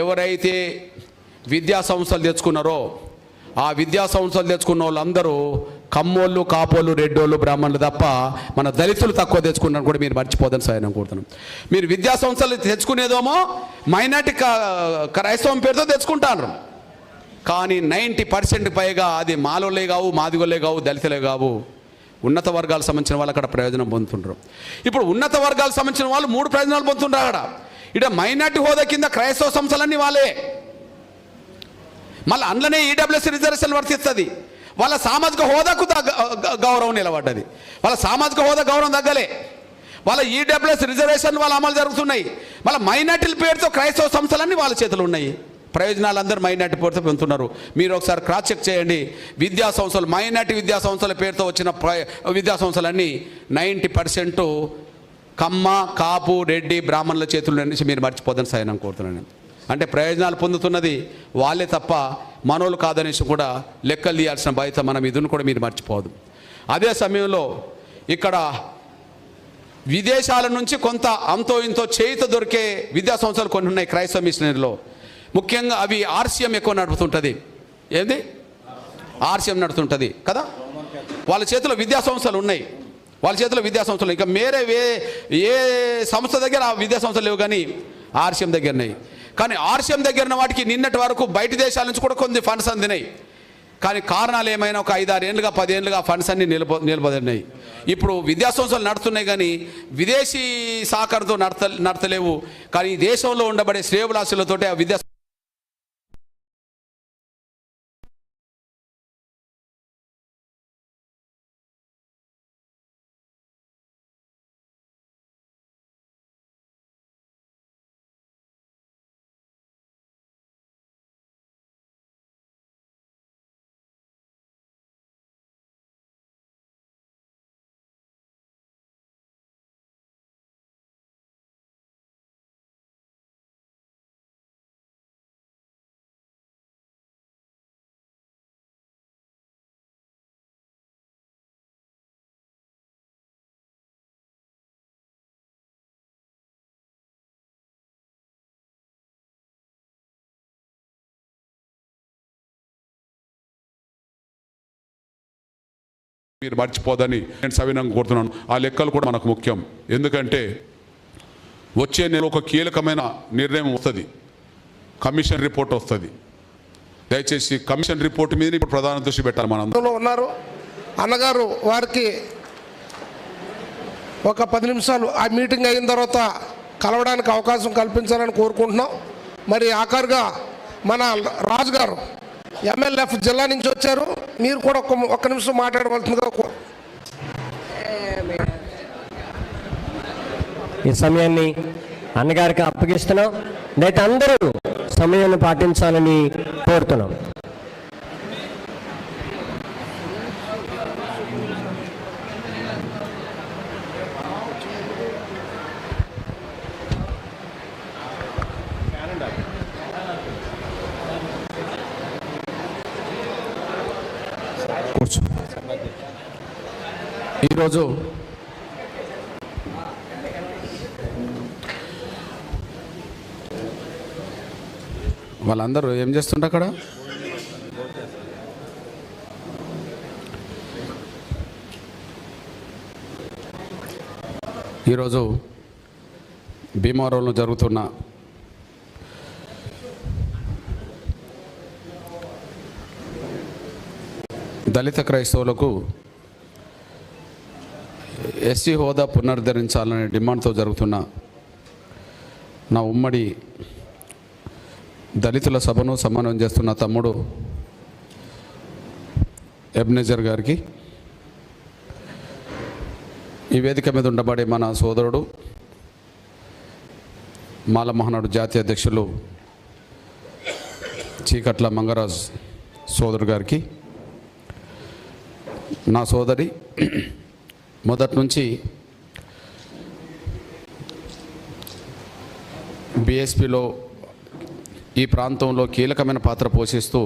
ఎవరైతే విద్యా సంస్థలు తెచ్చుకున్నారో ఆ విద్యా సంస్థలు తెచ్చుకున్న వాళ్ళందరూ కమ్మోళ్ళు, కాపోళ్ళు, రెడ్డోళ్ళు, బ్రాహ్మణులు తప్ప మన దళితులు తక్కువ తెచ్చుకున్నారని కూడా మీరు మర్చిపోదని సాయం కోరుతున్నాం. మీరు విద్యా సంస్థలు తెచ్చుకునేదేమో మైనార్టీ క్రైస్తవం పేరుతో తెచ్చుకుంటారు, కానీ 90% పైగా అది మాలోళ్ళే కావు, మాదిగోళ్ళే కావు, దళితులే కావు, ఉన్నత వర్గాలకు సంబంధించిన వాళ్ళు అక్కడ ప్రయోజనం పొందుతుంటారు. ఇప్పుడు ఉన్నత వర్గాలకు సంబంధించిన వాళ్ళు 3 ప్రయోజనాలు పొందుతుంటారు అక్కడ. ఇక్కడ మైనార్టీ హోదా కింద క్రైస్తవ సంస్థలన్నీ వాళ్ళే. మళ్ళీ అందులోనే ఈడబ్ల్యూఎస్ రిజర్వేషన్ వర్తిస్తుంది. వాళ్ళ సామాజిక హోదాకు గౌరవం నిలబడ్డది. వాళ్ళ సామాజిక హోదా గౌరవం తగ్గలే. వాళ్ళ ఈడబ్ల్యూఎస్ రిజర్వేషన్ వాళ్ళ అమలు జరుగుతున్నాయి. మళ్ళీ మైనార్టీల పేరుతో క్రైస్తవ సంస్థలన్నీ వాళ్ళ చేతులు ఉన్నాయి. ప్రయోజనాలు అందరూ మైనార్టీ పేరుతో పొందుతున్నారు. మీరు ఒకసారి క్రాస్ చెక్ చేయండి. విద్యా సంస్థలు, మైనార్టీ విద్యా సంస్థల పేరుతో వచ్చిన విద్యా సంస్థలన్నీ 90% కమ్మ, కాపు, రెడ్డి, బ్రాహ్మణుల చేతుల్లో నుంచి మీరు మర్చిపోదని సాయం కోరుతున్నాను. అంటే ప్రయోజనాలు పొందుతున్నది వాళ్ళే తప్ప మనోళ్ళు కాదనేసి కూడా లెక్కలు తీయాల్సిన బాధ్యత మనం ఇదిని కూడా మీరు మర్చిపోదు. అదే సమయంలో ఇక్కడ విదేశాల నుంచి కొంత అంతో ఇంతో చేయితో దొరికే విద్యా సంస్థలు కొన్ని ఉన్నాయి క్రైస్తవ మిషనరీలో. ముఖ్యంగా అవి ఆర్సీఎం ఎక్కువ నడుపుతుంటుంది. ఏంది ఆర్సీఎం నడుపుతుంటుంది కదా. వాళ్ళ చేతిలో విద్యా సంస్థలు ఉన్నాయి. వాళ్ళ చేతిలో విద్యా సంస్థలు ఇంకా మేరే ఏ సంస్థ దగ్గర ఆ విద్యా సంస్థలు లేవు, కానీ ఆర్సీఎం దగ్గర ఉన్నాయి. కానీ ఆర్సీఎం దగ్గర వాటికి నిన్నటి వరకు బయట దేశాల నుంచి కూడా కొన్ని ఫండ్స్ అందినాయి. కానీ కారణాలు ఏమైనా ఒక 5-6 ఏళ్ళుగా 10 ఏళ్ళుగా ఫండ్స్ అన్ని నిలబడినాయి. ఇప్పుడు విద్యా సంస్థలు నడుస్తున్నాయి, కానీ విదేశీ సహకారంతో నడతలేవు. కానీ ఈ దేశంలో ఉండబడే శ్రేయోభిలాషులతోటి ఆ విద్యా మీరు మర్చిపోదని నేను సవినంగా కోరుతున్నాను. ఆ లెక్కలు కూడా మనకు ముఖ్యం. ఎందుకంటే వచ్చే నెల ఒక కీలకమైన నిర్ణయం వస్తుంది, కమిషన్ రిపోర్ట్ వస్తుంది. దయచేసి కమిషన్ రిపోర్ట్ మీద ఇప్పుడు ప్రధాన దృష్టి పెట్టాలి. మనం ఉన్నారు అన్నగారు, వారికి ఒక 10 నిమిషాలు ఆ మీటింగ్ అయిన తర్వాత కలవడానికి అవకాశం కల్పించాలని కోరుకుంటున్నాం. మరి ఆఖరుగా మన రాజు గారు MLF జిల్లా నుంచి వచ్చారు. మీరు కూడా ఒక్క నిమిషం మాట్లాడవలసిందిగా ఈ సమయాన్ని అన్నగారికి అప్పగిస్తున్నాం. దయచేసి అందరూ సమయాన్ని పాటించాలని కోరుతున్నాం. ఈరోజు వాళ్ళందరూ ఏం చేస్తుంటారు అక్కడ? ఈరోజు భీమవరంలో జరుగుతున్న దళిత క్రైస్తవులకు ఎస్సీ హోదా పునరుద్ధరించాలనే డిమాండ్తో జరుగుతున్న నా ఉమ్మడి దళితుల సభను సమన్వయం చేస్తున్న తమ్ముడు ఎబ్నేజర్ గారికి, ఈ వేదిక మీద ఉండబడే మన సోదరుడు మాల మహానాడు జాతీయ అధ్యక్షులు చీకట్ల మంగరాజ్ సోదరు గారికి, నా సోదరి మొదటి నుంచి బీఎస్పీలో ఈ ప్రాంతంలో కీలకమైన పాత్ర పోషిస్తూ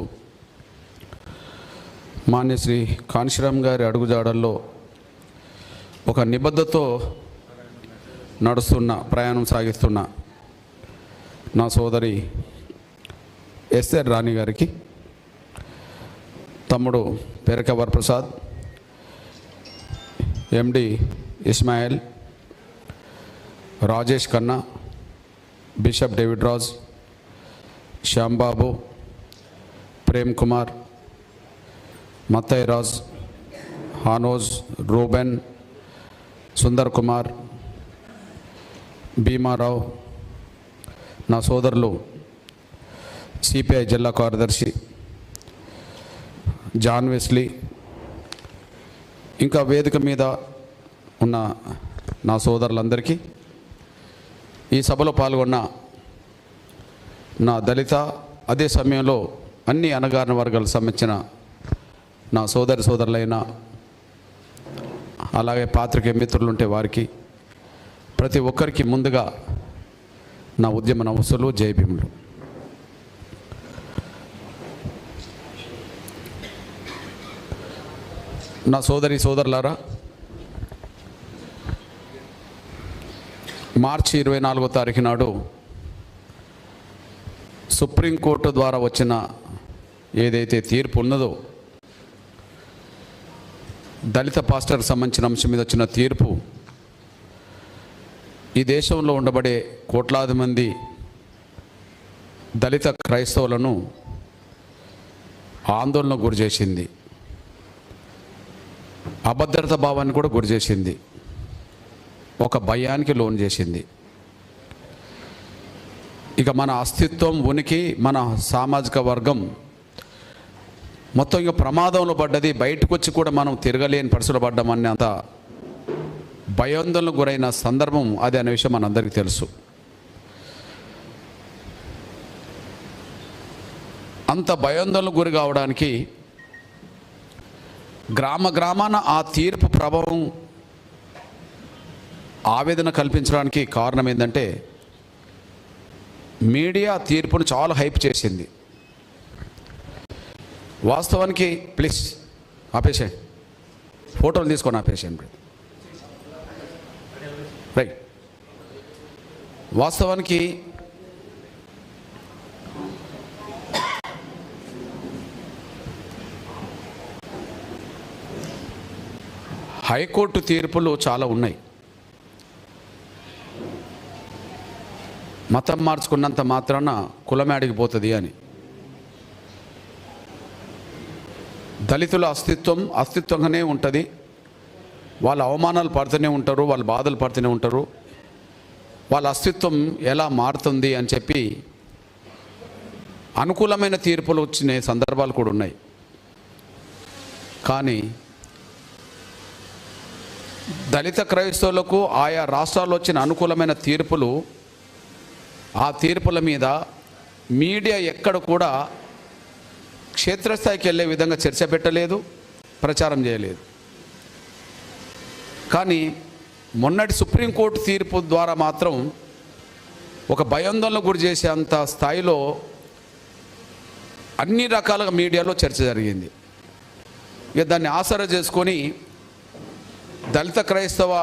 మాన్యశ్రీ కాన్షీరామ్ గారి అడుగుజాడల్లో ఒక నిబద్ధతతో ప్రయాణం సాగిస్తున్న నా సోదరి ఎస్ఆర్ రాణి గారికి, తమ్ముడు పెరక వరప్రసాద్, ఎండి Ismail, Rajesh Khanna, bishop David Raj, Shyam Babu, Prem Kumar, Mattayya Raj, హానోజ్, Reuben, Sundar Kumar, Bhimarao, నా సోదరులు సిపిఐ జిల్లా కార్యదర్శి జాన్ వెస్లీ, ఇంకా వేదిక మీద ఉన్న నా సోదరులందరికీ, ఈ సభలో పాల్గొన్న నా దళిత, అదే సమయంలో అన్ని అణగారిన వర్గాలకు సంబంధించిన నా సోదరులైన, అలాగే పాత్రికేయ మిత్రులు ఉంటే వారికి, ప్రతి ఒక్కరికి ముందుగా నా ఉద్యమ నమస్సులు, జై భీములు. నా సోదరులారా, మార్చి 24వ తారీఖు నాడు సుప్రీంకోర్టు ద్వారా వచ్చిన ఏదైతే తీర్పు ఉన్నదో, దళిత పాస్టర్కి సంబంధించిన అంశం మీద వచ్చిన తీర్పు ఈ దేశంలో ఉండబడే కోట్లాది మంది దళిత క్రైస్తవులను ఆందోళనకు గురి చేసింది, అభద్రత భావాన్ని కూడా గురి చేసింది, ఒక భయానికి లోన్ చేసింది. ఇక మన అస్తిత్వం, ఉనికి, మన సామాజిక వర్గం మొత్తం ఇక ప్రమాదంలో పడ్డది. బయటకు వచ్చి కూడా మనం తిరగలేని పరిస్థితులు పడ్డామని అంత భయాందోళనకు గురైన సందర్భం అది అనే విషయం మనందరికీ తెలుసు. అంత భయాందోళనకు గురి కావడానికి గ్రామాన ఆ తీర్పు ప్రభావం, ఆవేదన కల్పించడానికి కారణం ఏంటంటే, మీడియా తీర్పును చాలా హైప్ చేసింది. వాస్తవానికి ప్లీజ్ ఆపేసేయండి, ఫోటోలు తీసుకొని ఆపేసేయండి. రైట్. వాస్తవానికి హైకోర్టు తీర్పులు చాలా ఉన్నాయి. మతం మార్చుకున్నంత మాత్రాన కులమేడికి పోతుంది అని. దళితుల అస్తిత్వంగానే ఉంటుంది. వాళ్ళ అవమానాలు పడుతూనే ఉంటారు, వాళ్ళ బాధలు పడుతూనే ఉంటారు. వాళ్ళ అస్తిత్వం ఎలా మారుతుంది అని చెప్పి అనుకూలమైన తీర్పులు వచ్చిన సందర్భాలు కూడా ఉన్నాయి. కానీ దళిత క్రైస్తవులకు ఆయా రాష్ట్రాల్లో వచ్చిన అనుకూలమైన తీర్పులు, ఆ తీర్పుల మీద మీడియా ఎక్కడ కూడా క్షేత్రస్థాయికి వెళ్ళే విధంగా చర్చ పెట్టలేదు, ప్రచారం చేయలేదు. కానీ మొన్నటి సుప్రీంకోర్టు తీర్పు ద్వారా మాత్రం ఒక భయాందోళనకు గురి చేసే అంత స్థాయిలో అన్ని రకాలుగా మీడియాలో చర్చ జరిగింది. ఇక దాన్ని ఆసరా చేసుకొని దళిత క్రైస్తవ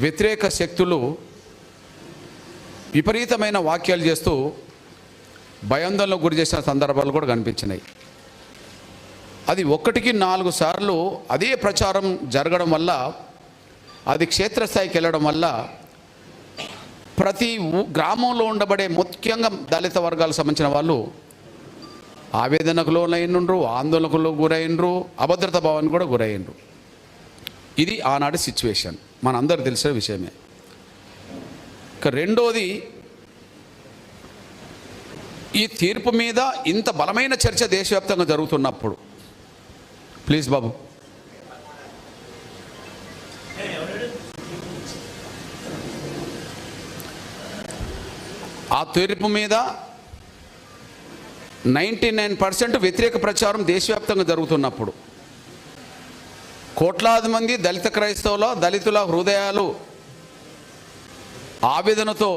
వ్యతిరేక శక్తులు విపరీతమైన వాక్యాలు చేస్తూ భయాందోళనకు గురి చేసిన సందర్భాలు కూడా కనిపించినాయి. అది 1కి 4 సార్లు అదే ప్రచారం జరగడం వల్ల, అది క్షేత్రస్థాయికి వెళ్ళడం వల్ల ప్రతి గ్రామంలో ఉండబడే ముఖ్యంగా దళిత వర్గాలకు సంబంధించిన వాళ్ళు ఆవేదనకు లోనైండ్రు, ఆందోళనకు గురైండ్రు, అభద్రత భావానికి కూడా గురైండ్రు. ఇది ఆనాటి సిచ్యువేషన్, మనందరూ తెలిసిన విషయమే. ఇక రెండోది, ఈ తీర్పు మీద ఇంత బలమైన చర్చ దేశవ్యాప్తంగా జరుగుతున్నప్పుడు, ప్లీజ్ బాబు, ఆ తీర్పు మీద 99% వ్యతిరేక ప్రచారం దేశవ్యాప్తంగా జరుగుతున్నప్పుడు, కోట్లాది మంది దళిత క్రైస్తవుల, దళితుల హృదయాలు ఆవేదనతో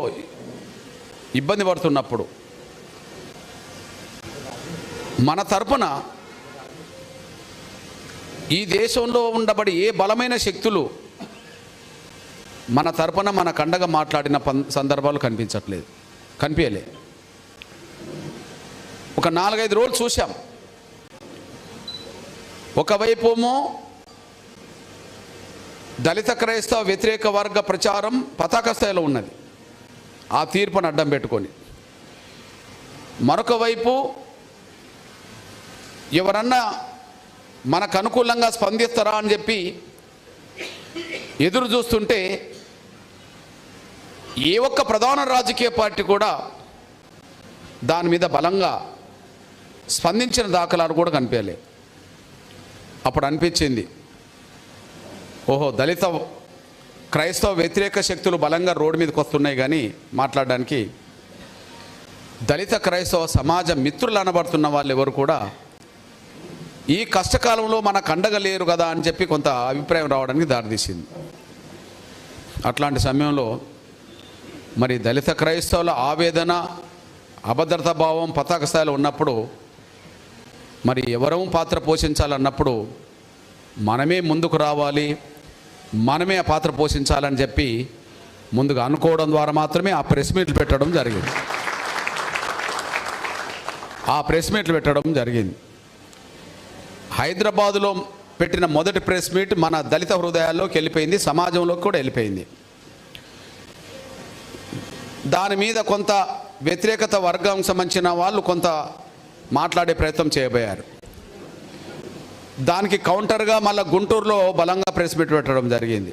ఇబ్బంది పడుతున్నప్పుడు, మన తరపున ఈ దేశంలో ఉండబడి ఏ బలమైన శక్తులు మన తరపున మన కండగా మాట్లాడిన సందర్భాలు కనిపించలే. ఒక 4-5 రోజులు చూసాం. ఒకవైపేమో దళిత క్రైస్తవ వ్యతిరేక వర్గ ప్రచారం పతాక స్థాయిలో ఉన్నది, ఆ తీర్పును అడ్డం పెట్టుకొని. మరొక వైపు ఎవరన్నా మనకు అనుకూలంగా స్పందిస్తారా అని చెప్పి ఎదురు చూస్తుంటే ఏ ఒక్క ప్రధాన రాజకీయ పార్టీ కూడా దాని మీద బలంగా స్పందించిన దాఖలాలు కూడా కనిపించలే. అప్పుడు అనిపించింది, ఓహో, దళిత క్రైస్తవ వ్యతిరేక శక్తులు బలంగా రోడ్డు మీదకి వస్తున్నాయి, కానీ మాట్లాడడానికి దళిత క్రైస్తవ సమాజ మిత్రులు అనబడుతున్న వాళ్ళు ఎవరు కూడా ఈ కష్టకాలంలో మనకు అండగా లేరు కదా అని చెప్పి కొంత అభిప్రాయం రావడానికి దారితీసింది. అట్లాంటి సమయంలో మరి దళిత క్రైస్తవుల ఆవేదన, అభద్రతా భావం పతాక స్థాయిలో ఉన్నప్పుడు మరి ఎవరూ పాత్ర పోషించాలన్నప్పుడు మనమే ముందుకు రావాలి, మనమే ఆ పాత్ర పోషించాలని చెప్పి ముందుగా అనుకోవడం ద్వారా మాత్రమే ఆ ప్రెస్ మీట్లు పెట్టడం జరిగింది. హైదరాబాదులో పెట్టిన మొదటి ప్రెస్ మీట్ మన దళిత హృదయాల్లోకి వెళ్ళిపోయింది, సమాజంలోకి కూడా వెళ్ళిపోయింది. దాని మీద కొంత వ్యతిరేకత వర్గం సంబంధించిన వాళ్ళు కొంత మాట్లాడే ప్రయత్నం చేయబోయారు. దానికి కౌంటర్గా మళ్ళీ గుంటూరులో బలంగా ప్రెస్ మీట్ పెట్టడం జరిగింది.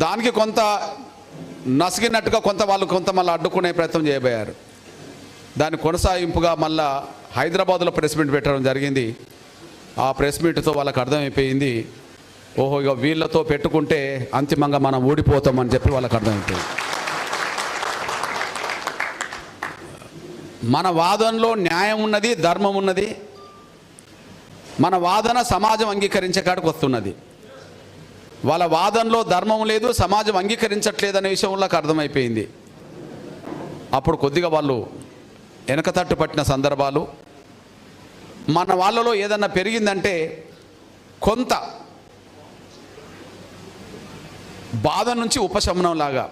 దానికి కొంత నసిగినట్టుగా కొంత మళ్ళీ అడ్డుకునే ప్రయత్నం చేయబోయారు. దాని కొనసాగింపుగా మళ్ళా హైదరాబాద్లో ప్రెస్ మీట్ పెట్టడం జరిగింది. ఆ ప్రెస్ మీట్తో వాళ్ళకి అర్థమైపోయింది, ఓహో, ఇక వీళ్ళతో పెట్టుకుంటే అంతిమంగా మనం ఊడిపోతామని చెప్పి వాళ్ళకి అర్థమైపోయింది. మన వాదనలో న్యాయం ఉన్నది, ధర్మం ఉన్నది. మన వాదన సమాజం అంగీకరించే కాడికి వస్తున్నది. వాళ్ళ వాదనలో ధర్మం లేదు, సమాజం అంగీకరించట్లేదనే విషయం వాళ్ళకి అర్థమైపోయింది. అప్పుడు కొద్దిగా వాళ్ళు వెనకతట్టు పట్టిన సందర్భాలు. మన వాళ్ళలో ఏదన్నా పెరిగిందంటే కొంత బాధ నుంచి ఉపశమనం లాగా,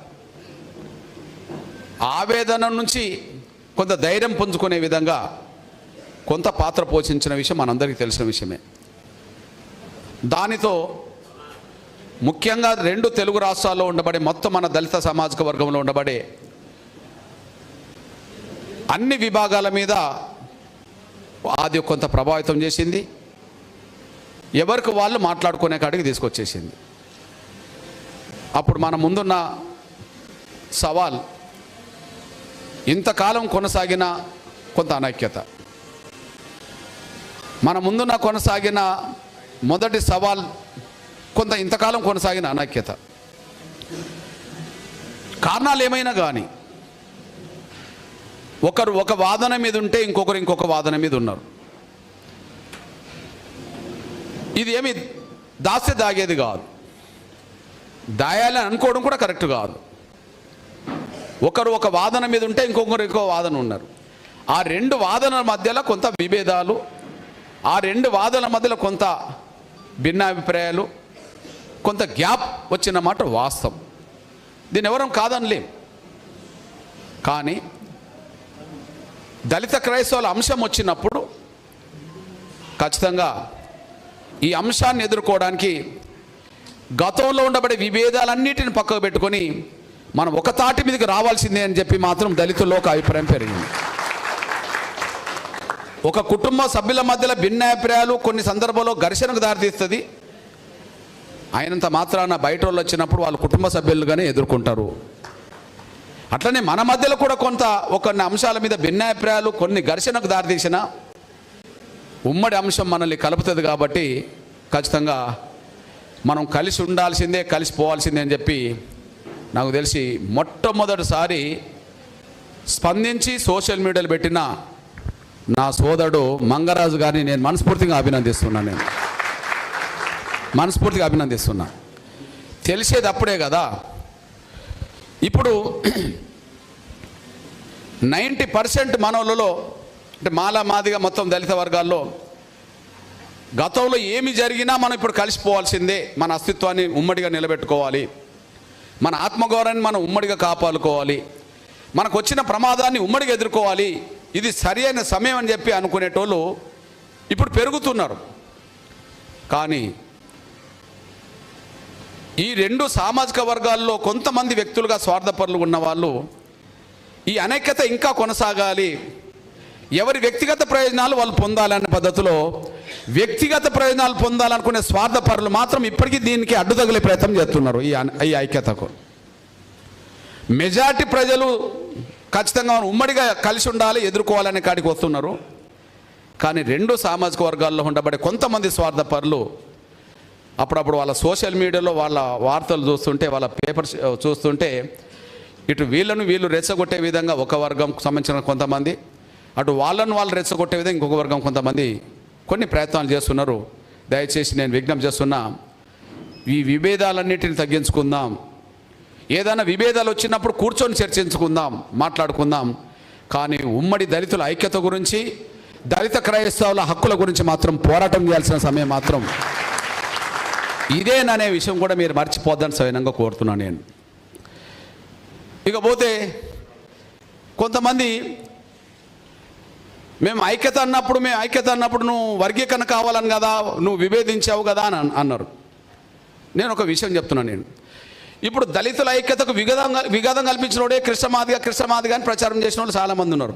ఆవేదన నుంచి కొంత ధైర్యం పుంజుకునే విధంగా కొంత పాత్ర పోషించిన విషయం మనందరికీ తెలిసిన విషయమే. దానితో ముఖ్యంగా 2 తెలుగు రాష్ట్రాల్లో ఉండబడే మొత్తం మన దళిత సామాజిక వర్గంలో ఉండబడే అన్ని విభాగాల మీద అది కొంత ప్రభావితం చేసింది. ఎవరికి వాళ్ళు మాట్లాడుకునే కాడికి తీసుకొచ్చేసింది. అప్పుడు మన ముందున్న సవాల్ ఇంతకాలం కొనసాగిన కొంత అనైక్యత. మన ముందున్న కొనసాగిన మొదటి సవాల్ కొంత ఇంతకాలం కొనసాగిన అనైక్యత. కారణాలు ఏమైనా కానీ ఒకరు ఒక వాదన మీద ఉంటే ఇంకొకరు ఇంకొక వాదన మీద ఉన్నారు. ఇది ఏమి దాస్తే దాగేది కాదు, దాయాలని అనుకోవడం కూడా కరెక్ట్ కాదు. ఒకరు ఒక వాదన మీద ఉంటే ఇంకొకరు ఇంకో వాదన ఉన్నారు. ఆ 2 వాదనల మధ్యలో కొంత విభేదాలు, ఆ 2 వాదనల మధ్యలో కొంత భిన్నాభిప్రాయాలు, కొంత గ్యాప్ వచ్చిన మాట వాస్తవం. దీన్ని ఎవరం కాదనలేం. కానీ దళిత క్రైస్తవుల అంశం వచ్చినప్పుడు ఖచ్చితంగా ఈ అంశాన్ని ఎదుర్కోవడానికి గతంలో ఉండబడే విభేదాలన్నిటిని పక్కకు పెట్టుకొని మనం ఒక తాటి మీదకి రావాల్సిందే అని చెప్పి మాత్రం దళితుల్లో ఒక అభిప్రాయం పెరిగింది. ఒక కుటుంబ సభ్యుల మధ్యలో భిన్నాభిప్రాయాలు కొన్ని సందర్భాల్లో ఘర్షణకు దారితీస్తుంది. అయినంత మాత్రాన బయట వాళ్ళు వచ్చినప్పుడు వాళ్ళ కుటుంబ సభ్యులుగానే ఎదుర్కొంటారు. అట్లనే మన మధ్యలో కూడా కొంత కొన్ని అంశాల మీద భిన్నాభిప్రాయాలు కొన్ని ఘర్షణకు దారితీసిన ఉమ్మడి అంశం మనల్ని కలుపుతుంది. కాబట్టి ఖచ్చితంగా మనం కలిసి ఉండాల్సిందే, కలిసిపోవాల్సిందే అని చెప్పి నాకు తెలిసి మొట్టమొదటిసారి స్పందించి సోషల్ మీడియాలో పెట్టిన నా సోదరుడు మంగరాజు గారిని నేను మనస్ఫూర్తిగా అభినందిస్తున్నా. తెలిసేది అప్పుడే కదా. ఇప్పుడు 90% మనోళ్ళలో అంటే మాదిగా మొత్తం దళిత వర్గాల్లో గతంలో ఏమి జరిగినా మనం ఇప్పుడు కలిసిపోవాల్సిందే, మన అస్తిత్వాన్ని ఉమ్మడిగా నిలబెట్టుకోవాలి, మన ఆత్మగౌరవాన్ని మనం ఉమ్మడిగా కాపాడుకోవాలి, మనకు వచ్చిన ప్రమాదాన్ని ఉమ్మడిగా ఎదుర్కోవాలి ఇది సరి అయిన సమయం అని చెప్పి అనుకునేటోళ్ళు ఇప్పుడు పెరుగుతున్నారు. కానీ ఈ రెండు సామాజిక వర్గాల్లో కొంతమంది వ్యక్తులుగా స్వార్థపరులు ఉన్న వాళ్ళు ఈ అనైక్యత ఇంకా కొనసాగాలి, ఎవరి వ్యక్తిగత ప్రయోజనాలు వాళ్ళు పొందాలనే పద్ధతిలో వ్యక్తిగత ప్రయోజనాలు పొందాలనుకునే స్వార్థపరులు మాత్రం ఇప్పటికీ దీనికి అడ్డుతగిలే ప్రయత్నం చేస్తున్నారు. ఈ ఐక్యతకు మెజారిటీ ప్రజలు ఖచ్చితంగా ఉమ్మడిగా కలిసి ఉండాలి, ఎదుర్కోవాలనే కాడికి వస్తున్నారు. కానీ రెండు సామాజిక వర్గాల్లో ఉండబడే కొంతమంది స్వార్థపరులు అప్పుడప్పుడు వాళ్ళ సోషల్ మీడియాలో వాళ్ళ వార్తలు చూస్తుంటే, వాళ్ళ పేపర్స్ చూస్తుంటే ఇటు వీళ్ళు రెచ్చగొట్టే విధంగా ఒక వర్గం సంబంధించిన కొంతమంది, అటు వాళ్ళను వాళ్ళు రెచ్చగొట్టే విధంగా ఇంకొక వర్గం కొంతమంది కొన్ని ప్రయత్నాలు చేస్తున్నారు. దయచేసి నేను విజ్ఞప్తి చేస్తున్నా, ఈ విభేదాలన్నిటిని తగ్గించుకుందాం. ఏదైనా విభేదాలు వచ్చినప్పుడు కూర్చొని చర్చించుకుందాం, మాట్లాడుకుందాం. కానీ ఉమ్మడి దళితుల ఐక్యత గురించి, దళిత క్రైస్తవుల హక్కుల గురించి మాత్రం పోరాటం చేయాల్సిన సమయం మాత్రం ఇదేననే విషయం కూడా మీరు మర్చిపోద్దని సవినంగా కోరుతున్నాను నేను. ఇకపోతే కొంతమంది మేము ఐక్యత అన్నప్పుడు నువ్వు వర్గీకరణ కావాలని కదా, నువ్వు విభేదించావు కదా అని అన్నారు. నేను ఒక విషయం చెప్తున్నాను. నేను ఇప్పుడు దళితుల ఐక్యతకు విఘాతం కల్పించినోడే కృష్ణమాదిగా అని ప్రచారం చేసిన వాళ్ళు చాలామంది ఉన్నారు.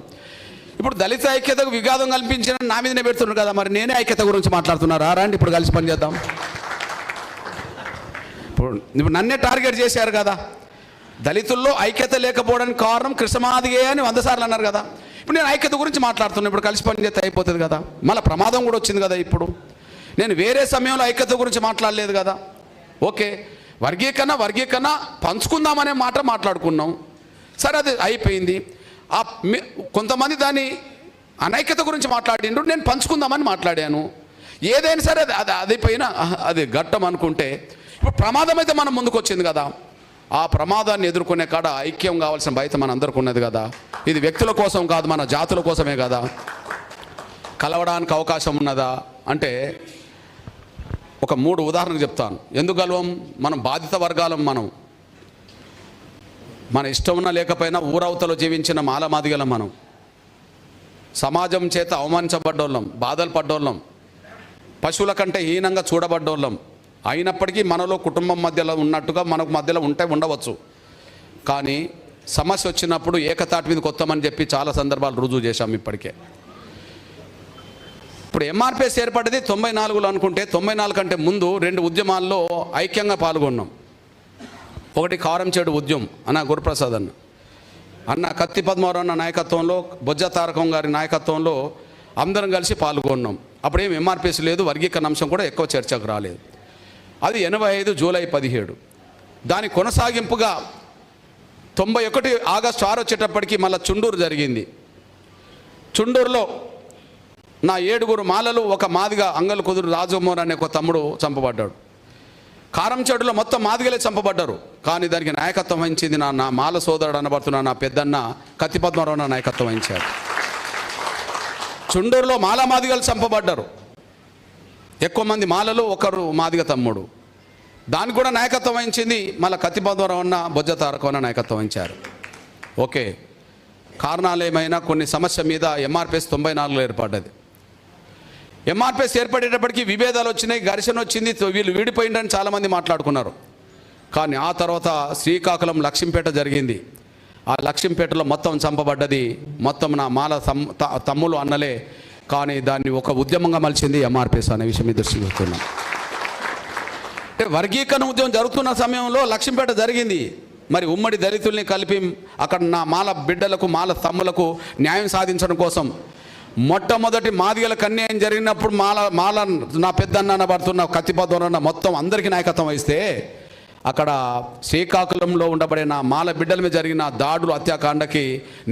ఇప్పుడు దళిత ఐక్యతకు విఘాతం కల్పించిన నా మీదనే పెడుతున్నారు కదా, మరి నేనే ఐక్యత గురించి మాట్లాడుతున్నారా? రండి ఇప్పుడు కలిసి పనిచేద్దాం. ఇప్పుడు నన్నే టార్గెట్ చేశారు కదా, దళితుల్లో ఐక్యత లేకపోవడానికి కారణం కృష్ణమాదిగే అని 100 సార్లు అన్నారు కదా. ఇప్పుడు నేను ఐక్యత గురించి మాట్లాడుతున్నాను, ఇప్పుడు కలిసి పని చేస్తే అయిపోతుంది కదా. మళ్ళీ ప్రమాదం కూడా వచ్చింది కదా. ఇప్పుడు నేను వేరే సమయంలో ఐక్యత గురించి మాట్లాడలేదు కదా. ఓకే, వర్గీకరణ పంచుకుందామనే మాట మాట్లాడుకున్నాం, సరే అది అయిపోయింది. కొంతమంది దాని అనైక్యత గురించి మాట్లాడిండ్రు, నేను పంచుకుందామని మాట్లాడాను. ఏదైనా సరే అది పైన అది ఘట్టం అనుకుంటే ఇప్పుడు ప్రమాదం అయితే మనం ముందుకు వచ్చింది కదా. ఆ ప్రమాదాన్ని ఎదుర్కొనే కాడ ఐక్యం కావాల్సిన బాధ్యత మన అందరికీ ఉన్నది కదా. ఇది వ్యక్తుల కోసం కాదు, మన జాతుల కోసమే కదా. కలవడానికి అవకాశం ఉన్నదా అంటే ఒక 3 ఉదాహరణలు చెప్తాను. ఎందుకు కలవం? మనం బాధిత వర్గాలం. మన ఇష్టం ఉన్నా లేకపోయినా ఊరవతలో జీవించిన మాలమాదిగలం. మనం సమాజం చేత అవమానించబడ్డోళ్ళం, బాధలు పడ్డోళ్ళం, పశువుల కంటే హీనంగా చూడబడ్డోళ్ళం. అయినప్పటికీ మనలో కుటుంబం మధ్యలో ఉన్నట్టుగా మనకు మధ్యలో ఉండవచ్చు. కానీ సమస్య వచ్చినప్పుడు ఏకతాటి మీద కొత్తమని చెప్పి చాలా సందర్భాలు రుజువు చేశాం ఇప్పటికే. ఇప్పుడు ఎంఆర్పిఎస్ ఏర్పడింది 94లో అనుకుంటే 94 కంటే ముందు 2 ఉద్యమాల్లో ఐక్యంగా పాల్గొన్నాం. ఒకటి కారంచేడు ఉద్యమం అన్న గురుప్రసాద్ అన్న కత్తి పద్మారావు అన్న నాయకత్వంలో, బొజ్జ తారకం గారి నాయకత్వంలో అందరం కలిసి పాల్గొన్నాం. అప్పుడేం ఎంఆర్పిఎస్ లేదు, వర్గీకరణ అంశం కూడా ఎక్కువ చర్చకు రాలేదు. అది 85 జూలై 17. దాని కొనసాగింపుగా 91 ఆగస్టు 6 వచ్చేటప్పటికి మళ్ళీ చుండూరు జరిగింది. చుండూరులో నా 7 మాలలు, ఒక మాదిగా అంగల్ కుదురు రాజమోహన్ అనే ఒక తమ్ముడు చంపబడ్డాడు. కారంచేడులో మొత్తం మాదిగలే చంపబడ్డారు. కానీ దానికి నాయకత్వం వహించింది నా మాల సోదరుడు అనబడుతున్న నా పెద్దన్న కత్తి పద్మారావు నాయకత్వం వహించారు. చుండూరులో మాదిగలు చంపబడ్డారు. ఎక్కువ మంది మాలలు, ఒకరు మాదిగ తమ్ముడు. దానికి కూడా నాయకత్వం వహించింది మళ్ళీ కత్తి పద్మారావు అన్న, బొజ్జ తారకం అన్న నాయకత్వం వహించారు. ఓకే, కారణాలు ఏమైనా కొన్ని సమస్య మీద ఎంఆర్పిఎస్ 94లో ఏర్పడ్డది. ఎంఆర్పిఎస్ ఏర్పడేటప్పటికి విభేదాలు వచ్చినాయి, ఘర్షణ వచ్చింది, వీళ్ళు విడిపోయిందని చాలామంది మాట్లాడుకున్నారు. కానీ ఆ తర్వాత శ్రీకాకుళం లక్ష్మీపేట జరిగింది. ఆ లక్ష్మీపేటలో మొత్తం చంపబడ్డది మొత్తం నా మాల తమ్ములు అన్నలే. కానీ దాన్ని ఒక ఉద్యమంగా మలిచింది ఎంఆర్పిఎస్ అనే విషయం మీద దృష్టి పెడుతున్నాం. అంటే వర్గీకరణ ఉద్యమం జరుగుతున్న సమయంలో లక్ష్మీపేట జరిగింది. మరి ఉమ్మడి దళితుల్ని కలిపి అక్కడ నా మాల బిడ్డలకు, మాల తమ్ములకు న్యాయం సాధించడం కోసం మొట్టమొదటి మాదిగలకు అన్యాయం జరిగినప్పుడు మాల నా పెద్దన్న పడుతున్న కత్తిపద్మన్న మొత్తం అందరికీ నాయకత్వం వహిస్తే అక్కడ శ్రీకాకుళంలో ఉండబడే నా మాల బిడ్డల మీద జరిగిన దాడులు, హత్యాకాండకి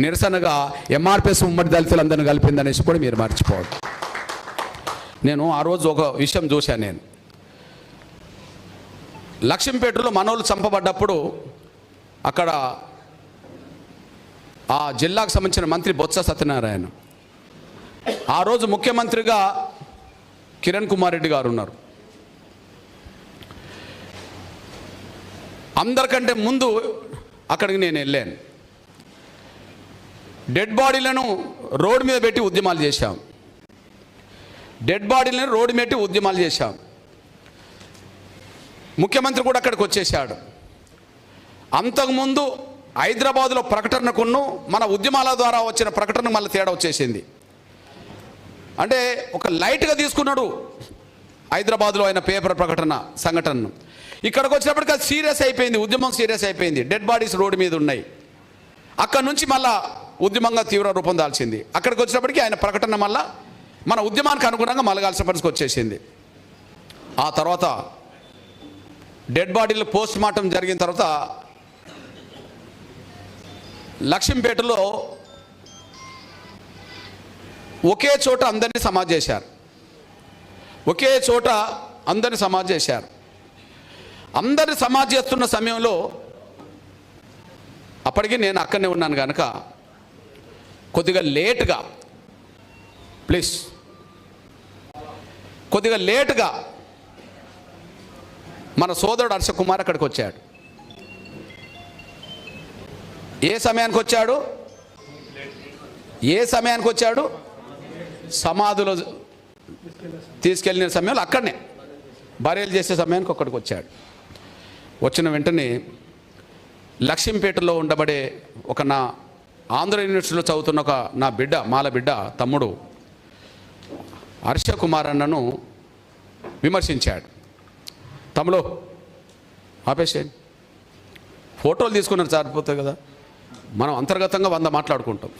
నిరసనగా ఎంఆర్పిఎస్ ఉమ్మడి దళితులందరినీ కలిపిందనేసి కూడా మీరు మర్చిపోవద్దు. నేను ఆ రోజు ఒక విషయం చూశాను. నేను లక్ష్మీపేటలో మనోళ్ళు చంపబడ్డప్పుడు అక్కడ ఆ జిల్లాకు సంబంధించిన మంత్రి బొత్స సత్యనారాయణ, ఆ రోజు ముఖ్యమంత్రిగా కిరణ్ కుమార్ రెడ్డి గారు ఉన్నారు. అందరికంటే ముందు అక్కడికి నేను వెళ్ళాను. డెడ్ బాడీలను రోడ్డు మీద పెట్టి ఉద్యమాలు చేశాం. డెడ్ బాడీలను రోడ్డు పెట్టి ఉద్యమాలు చేశాం. ముఖ్యమంత్రి కూడా అక్కడికి వచ్చేసాడు. అంతకుముందు హైదరాబాదులో ప్రకటనకును మన ఉద్యమాల ద్వారా వచ్చిన ప్రకటన మళ్ళీ తేడా వచ్చేసింది. అంటే ఒక లైట్గా తీసుకున్నాడు హైదరాబాద్లో అయిన పేపర్ ప్రకటన సంఘటనను. ఇక్కడికి వచ్చినప్పటికీ అది సీరియస్ అయిపోయింది, ఉద్యమం సీరియస్ అయిపోయింది. డెడ్ బాడీస్ రోడ్డు మీద ఉన్నాయి. అక్కడి నుంచి మళ్ళా ఉద్యమంగా తీవ్ర రూపం దాల్చింది. అక్కడికి వచ్చినప్పటికీ ఆయన ప్రకటన మళ్ళా మన ఉద్యమానికి అనుగుణంగా మలగాల్సిన పరిస్థితికి వచ్చేసింది. ఆ తర్వాత డెడ్ బాడీలు పోస్ట్ మార్టం జరిగిన తర్వాత లక్ష్మీపేటలో ఒకే చోట అందరినీ సమాధి చేశారు. ఒకే చోట అందరినీ సమాధి చేశారు. అందరినీ సమాధి చేస్తున్న సమయంలో అప్పటికి నేను అక్కడనే ఉన్నాను కనుక కొద్దిగా లేటుగా, ప్లీజ్ కొద్దిగా లేటుగా మన సోదరుడు హర్ష కుమార్ అక్కడికి వచ్చాడు. ఏ సమయానికి వచ్చాడు? ఏ సమయానికి వచ్చాడు? సమాధిలో తీసుకెళ్ళిన సమయంలో అక్కడనే బరేలు చేసే సమయానికి అక్కడికి వచ్చాడు. వచ్చిన వెంటనే లక్ష్మీపేటలో ఉండబడే ఒక నా ఆంధ్ర యూనివర్సిటీలో చదువుతున్న ఒక నా బిడ్డ, మాల బిడ్డ తమ్ముడు హర్ష కుమార్ అన్నను విమర్శించాడు. తమ్ముడు ఆపేసేయండి, ఫోటోలు తీసుకున్నారు సరిపోతాయి కదా, మనం అంతర్గతంగా 100 మాట్లాడుకుంటాం.